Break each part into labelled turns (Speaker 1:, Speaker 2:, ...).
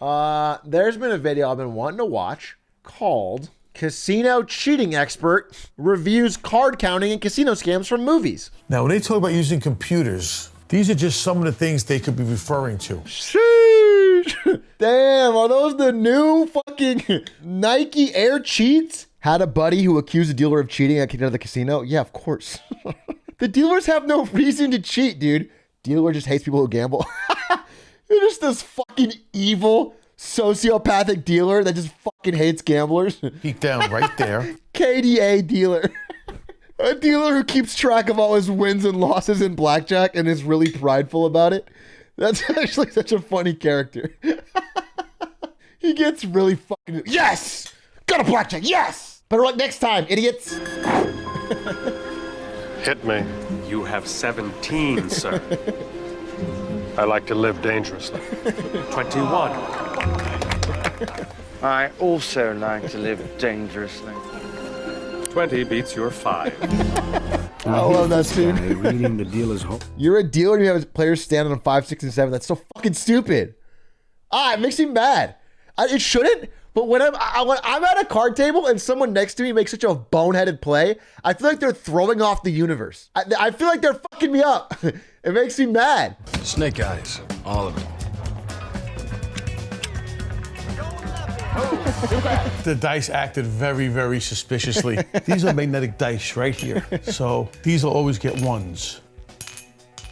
Speaker 1: There's been a video I've been wanting to watch called Casino Cheating Expert Reviews Card Counting and Casino Scams from Movies.
Speaker 2: Now, when they talk about using computers, these are just some of the things they could be referring to.
Speaker 1: Sheesh. Damn, are those the new fucking Nike Air cheats? Had a buddy who accused a dealer of cheating and kicked out of the casino? Yeah, of course. The dealers have no reason to cheat, dude. Dealer just hates people who gamble. You're just this fucking evil, sociopathic dealer that just fucking hates gamblers.
Speaker 2: Peek down right there.
Speaker 1: KDA dealer. A dealer who keeps track of all his wins and losses in blackjack and is really prideful about it. That's actually such a funny character. He gets really fucking... Yes! Got a blackjack, yes! Better luck next time, idiots.
Speaker 3: Hit me.
Speaker 4: You have 17, sir.
Speaker 3: I like to live dangerously.
Speaker 4: 21.
Speaker 5: I also like to live dangerously.
Speaker 4: 20 beats your 5.
Speaker 1: I love that scene.
Speaker 6: Reading the dealer's home.
Speaker 1: You're a dealer and you have players standing on 5, 6, and 7. That's so fucking stupid. It makes me mad. It shouldn't, but when I'm at a card table and someone next to me makes such a boneheaded play, I feel like they're throwing off the universe. I feel like they're fucking me up. It makes me mad.
Speaker 6: Snake eyes, all of them.
Speaker 2: The dice acted very, very suspiciously. These are magnetic dice right here. So these will always get ones.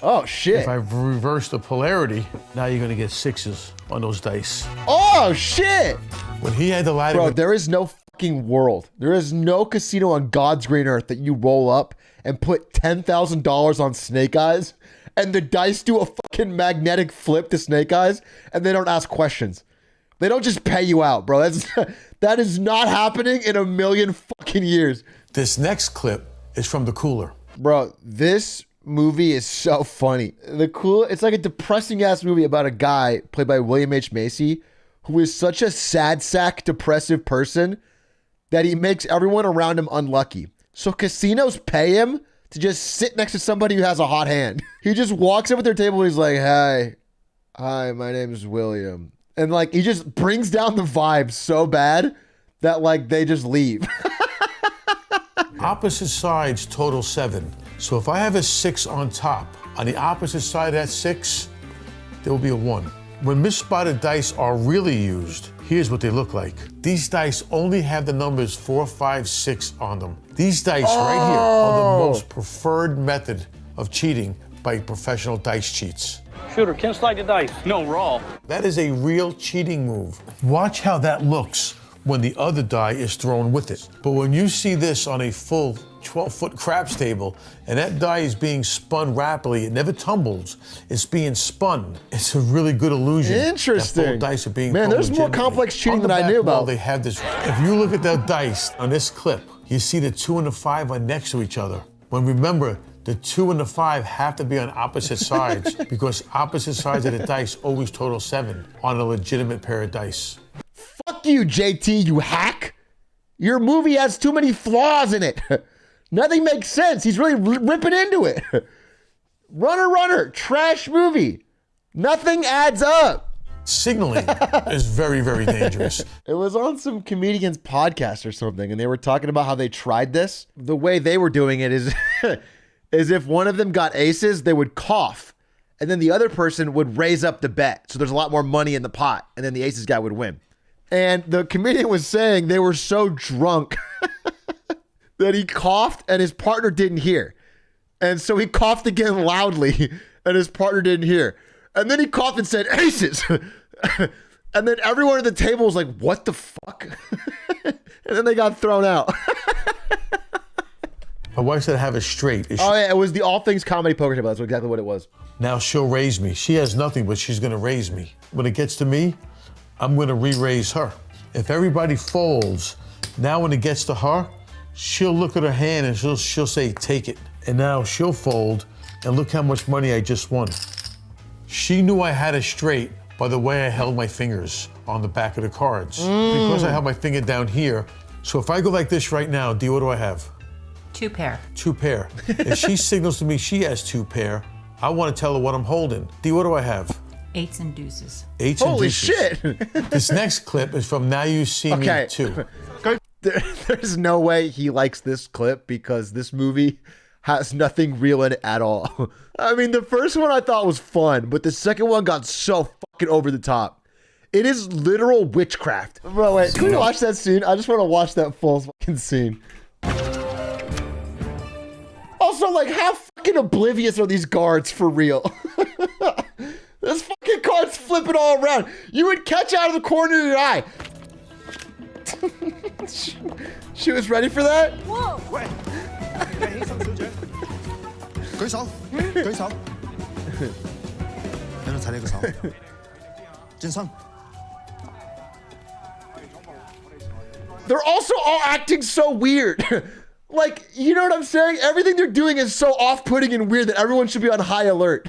Speaker 1: Oh, shit.
Speaker 2: If I reverse the polarity, now you're gonna get 6s on those dice.
Speaker 1: Oh, shit.
Speaker 2: When he had the ladder...
Speaker 1: Bro, there is no fucking world. There is no casino on God's green earth that you roll up and put $10,000 on Snake Eyes and the dice do a fucking magnetic flip to Snake Eyes and they don't ask questions. They don't just pay you out, bro. That is not happening in a million fucking years.
Speaker 2: This next clip is from The Cooler.
Speaker 1: Bro, this movie is so funny. It's like a depressing ass movie about a guy played by William H. Macy who is such a sad sack depressive person that he makes everyone around him unlucky. So casinos pay him to just sit next to somebody who has a hot hand. He just walks up at their table and he's like, hi, my name is William. And like, he just brings down the vibe so bad that like they just leave.
Speaker 2: Opposite sides total 7. So if I have a 6 on top, on the opposite side of that 6, there will be a 1. When misspotted dice are really used, here's what they look like. These dice only have the numbers 4, 5, 6 on them. These dice right here are the most preferred method of cheating by professional dice cheats.
Speaker 7: Shooter, can't slide the dice. No, roll.
Speaker 2: That is a real cheating move. Watch how that looks when the other die is thrown with it. But when you see this on a full 12-foot craps table and that die is being spun rapidly, it never tumbles, it's being spun. It's a really good illusion.
Speaker 1: Interesting.
Speaker 2: That full dice are being
Speaker 1: Man, there's more
Speaker 2: legitimately.
Speaker 1: complex cheating
Speaker 2: On the
Speaker 1: than I
Speaker 2: back
Speaker 1: knew
Speaker 2: wall,
Speaker 1: about.
Speaker 2: They have this. If you look at the dice on this clip, you see the 2 and the 5 are next to each other. When remember, the 2 and the 5 have to be on opposite sides because opposite sides of the dice always total 7 on a legitimate pair of dice.
Speaker 1: Fuck you, JT, you hack. Your movie has too many flaws in it. Nothing makes sense. He's really ripping into it. Runner, trash movie. Nothing adds up.
Speaker 2: Signaling is very, very dangerous.
Speaker 1: It was on some comedian's podcast or something, and they were talking about how they tried this. The way they were doing it is, is if one of them got aces, they would cough, and then the other person would raise up the bet. So there's a lot more money in the pot, and then the aces guy would win. And the comedian was saying they were so drunk that he coughed and his partner didn't hear. And so he coughed again loudly and his partner didn't hear. And then he coughed and said, aces. And then everyone at the table was like, what the fuck? And then they got thrown out.
Speaker 2: My wife said have it straight.
Speaker 1: Oh yeah, it was the All Things Comedy Poker Table. That's exactly what it was.
Speaker 2: Now she'll raise me. She has nothing, but she's gonna raise me. When it gets to me, I'm gonna re-raise her. If everybody folds, now when it gets to her, she'll look at her hand and she'll say, take it. And now she'll fold, and look how much money I just won. She knew I had it straight by the way I held my fingers on the back of the cards. Because I held my finger down here. So if I go like this right now, Dee, what do I have?
Speaker 8: 2 pair.
Speaker 2: 2 pair. If she signals to me she has 2 pair, I want to tell her what I'm holding. Dee, what do I have?
Speaker 8: Eights and deuces.
Speaker 2: Eights and
Speaker 1: Holy
Speaker 2: deuces.
Speaker 1: shit.
Speaker 2: This next clip is from Now You See
Speaker 1: Okay.
Speaker 2: Me 2.
Speaker 1: There's no way he likes this clip because this movie has nothing real in it at all. I mean, the first one I thought was fun, but the second one got so fucking over the top. It is literal witchcraft. Bro, wait, can we watch that scene? I just want to watch that full fucking scene. Also, like, how fucking oblivious are these guards for real? This fucking card's flipping all around. You would catch out of the corner of your eye. She was ready for that? They're also all acting so weird. Like, you know what I'm saying? Everything they're doing is so off-putting and weird that everyone should be on high alert.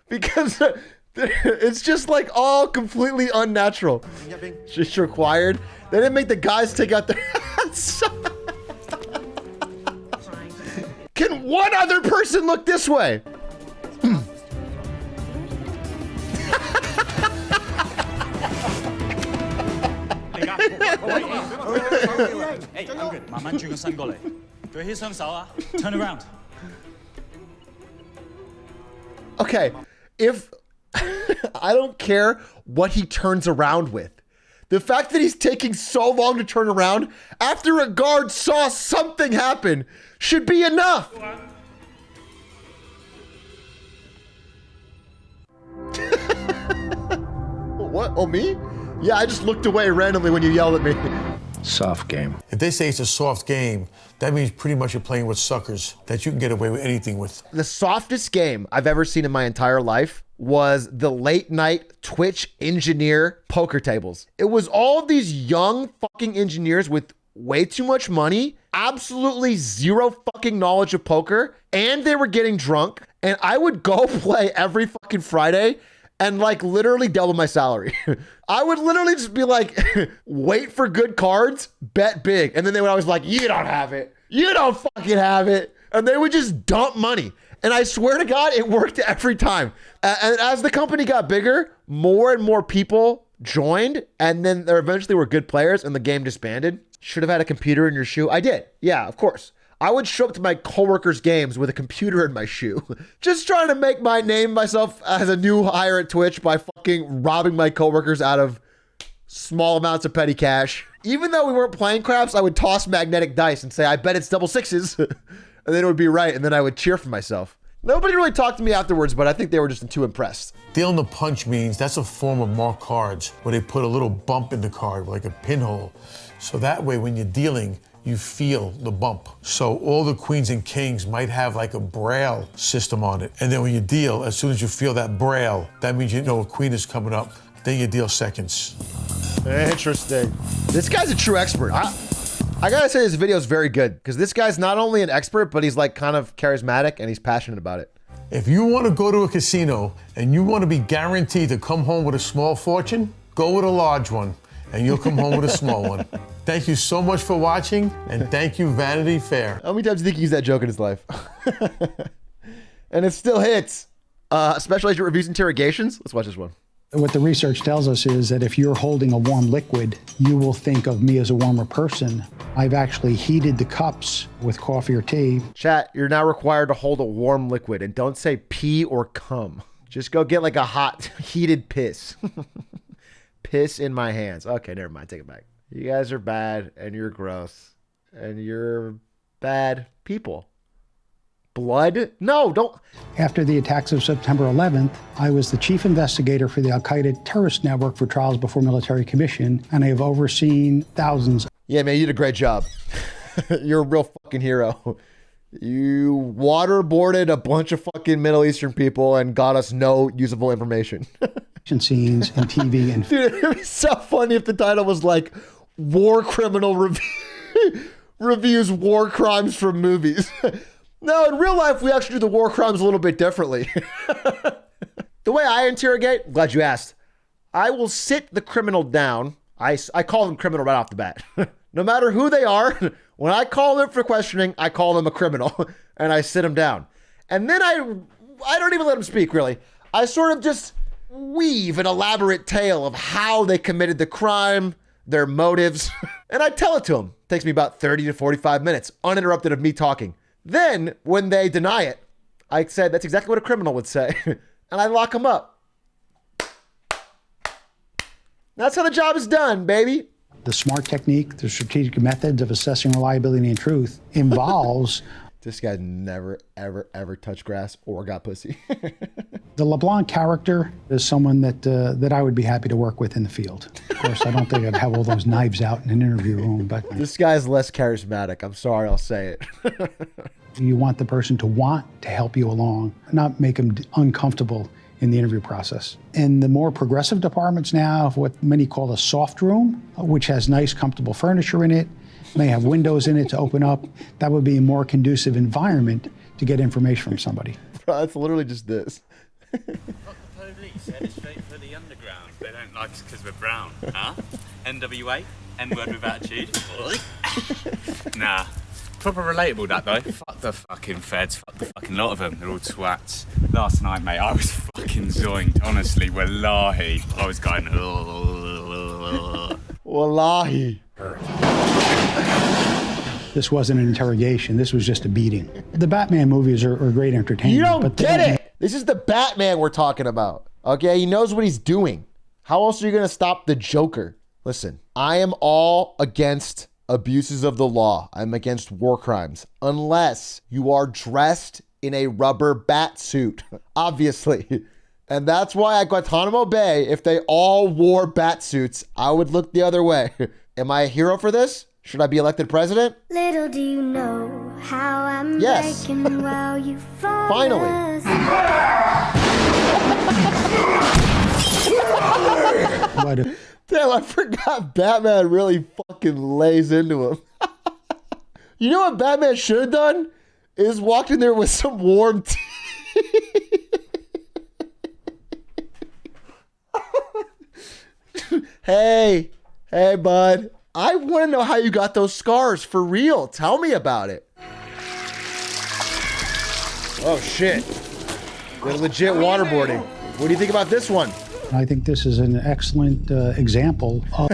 Speaker 1: Because it's just like all completely unnatural. Just required. They didn't make the guys take out their hats. Can one other person look this way?
Speaker 7: Hey, I'm good. 慢慢轉個身過嚟，舉起雙手啊 ！Turn around.
Speaker 1: Okay, if I don't care what he turns around with. The fact that he's taking so long to turn around after a guard saw something happen should be enough. What? Oh, me? Yeah, I just looked away randomly when you yelled at me.
Speaker 6: Soft game.
Speaker 2: If they say it's a soft game, that means pretty much you're playing with suckers that you can get away with anything with.
Speaker 1: The softest game I've ever seen in my entire life was the late night Twitch engineer poker tables. It was all of these young fucking engineers with way too much money, absolutely zero fucking knowledge of poker, and they were getting drunk. And I would go play every fucking Friday and like literally double my salary. I would literally just be like, wait for good cards, bet big. And then they would always be like, you don't have it. You don't fucking have it. And they would just dump money. And I swear to God, it worked every time. And as the company got bigger, more and more people joined. And then there eventually were good players and the game disbanded. Should have had a computer in your shoe. I did. Yeah, of course. I would show up to my coworkers' games with a computer in my shoe. Just trying to make my name myself as a new hire at Twitch by fucking robbing my coworkers out of small amounts of petty cash. Even though we weren't playing craps, I would toss magnetic dice and say, I bet it's double sixes. And then it would be right. And then I would cheer for myself. Nobody really talked to me afterwards, but I think they were just too impressed.
Speaker 2: Dealing the punch means that's a form of marked cards where they put a little bump in the card, like a pinhole. So that way when you're dealing, you feel the bump. So all the queens and kings might have like a braille system on it. And then when you deal, as soon as you feel that braille, that means you know a queen is coming up. Then you deal seconds.
Speaker 1: Interesting. This guy's a true expert. I gotta say this video is very good because this guy's not only an expert, but he's like kind of charismatic and he's passionate about it.
Speaker 2: If you want to go to a casino and you want to be guaranteed to come home with a small fortune, go with a large one and you'll come home with a small one. Thank you so much for watching, and thank you, Vanity Fair.
Speaker 1: How many times do you think he used that joke in his life? And it still hits. Special Agent Reviews Interrogations. Let's watch this one.
Speaker 9: What the research tells us is that if you're holding a warm liquid, you will think of me as a warmer person. I've actually heated the cups with coffee or tea.
Speaker 1: Chat, you're now required to hold a warm liquid, and don't say pee or cum. Just go get like a hot, heated piss. Piss in my hands. Okay, never mind. Take it back. You guys are bad, and you're gross, and you're bad people. Blood? No, don't.
Speaker 9: After the attacks of September 11th, I was the chief investigator for the Al-Qaeda terrorist network for trials before military commission, and I have overseen thousands.
Speaker 1: Yeah, man, you did a great job. You're a real fucking hero. You waterboarded a bunch of fucking Middle Eastern people and got us no usable information.
Speaker 9: Scenes and TV and
Speaker 1: dude, it'd be so funny if the title was like War Criminal Reviews War Crimes from Movies. No, in real life, we actually do the war crimes a little bit differently. The way I interrogate, I'm glad you asked. I will sit the criminal down. I call them criminal right off the bat. No matter who they are, when I call them for questioning, I call them a criminal and I sit them down. And then I don't even let them speak, really. I sort of just weave an elaborate tale of how they committed the crime, their motives, and I tell it to them. It takes me about 30 to 45 minutes, uninterrupted of me talking. Then, when they deny it, I said, that's exactly what a criminal would say, and I lock them up. That's how the job is done, baby.
Speaker 9: The SMART technique, the strategic methods of assessing reliability and truth involves
Speaker 1: This guy's never, ever, ever touched grass or got pussy.
Speaker 9: the LeBlanc character is someone that I would be happy to work with in the field. Of course, I don't think I'd have all those knives out in an interview room, but
Speaker 1: This guy's less charismatic. I'm sorry, I'll say it.
Speaker 9: you want the person to want to help you along, not make them uncomfortable in the interview process. In the more progressive departments now, of what many call a soft room, which has nice, comfortable furniture in it, may have windows in it to open up, that would be a more conducive environment to get information from somebody.
Speaker 1: Bro, it's literally just this.
Speaker 8: Fuck the police, headed straight for the underground. They don't like us because we're brown, huh? NWA, N-word with attitude. Nah. Proper relatable, that though. Fuck the fucking feds, fuck the fucking lot of them. They're all twats. Last night, mate, I was fucking zoinked. Honestly, wallahi. I was going,
Speaker 1: Wallahi.
Speaker 9: This wasn't an interrogation, this was just a beating. The Batman movies are great entertainment.
Speaker 1: You don't
Speaker 9: but they
Speaker 1: get
Speaker 9: don't
Speaker 1: it. This is the Batman we're talking about. Okay, he knows what he's doing. How else are you going to stop the Joker? Listen, I am all against abuses of the law. I'm against war crimes. Unless you are dressed in a rubber bat suit, obviously. And that's why at Guantanamo Bay, if they all wore bat suits, I would look the other way. Am I a hero for this? Should I be elected president?
Speaker 10: Little do you know how I'm
Speaker 1: Yes.
Speaker 10: breaking while you fall
Speaker 1: Finally.
Speaker 9: But
Speaker 1: Damn, I forgot Batman really fucking lays into him. You know what Batman should have done? Is walked in there with some warm tea. Hey, bud. I want to know how you got those scars for real. Tell me about it. Oh, shit. They're legit waterboarding. What do you think about this one?
Speaker 9: I think this is an excellent example of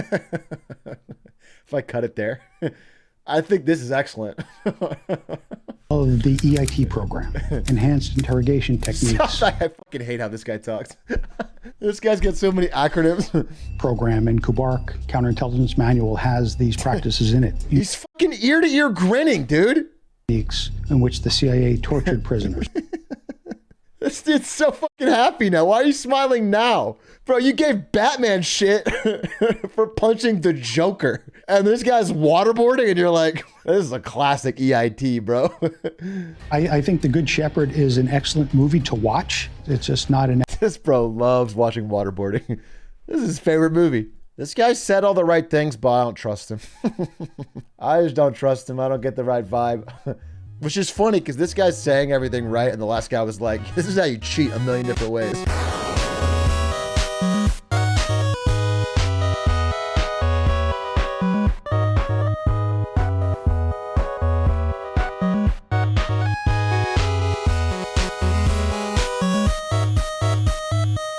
Speaker 1: If I cut it there. I think this is excellent.
Speaker 9: the EIT program, Enhanced Interrogation Techniques
Speaker 1: I fucking hate how this guy talks. This guy's got so many acronyms.
Speaker 9: program, and Kubark Counterintelligence Manual has these practices in it.
Speaker 1: He's fucking ear to ear grinning, dude.
Speaker 9: Techniques in which the CIA tortured prisoners.
Speaker 1: This dude's so fucking happy now. Why are you smiling now? Bro, you gave Batman shit for punching the Joker. And this guy's waterboarding and you're like, this is a classic EIT, bro.
Speaker 9: I think The Good Shepherd is an excellent movie to watch. It's just not an
Speaker 1: This bro loves watching waterboarding. This is his favorite movie. This guy said all the right things, but I don't trust him. I just don't trust him. I don't get the right vibe. Which is funny because this guy's saying everything right and the last guy was like, this is how you cheat a million different ways.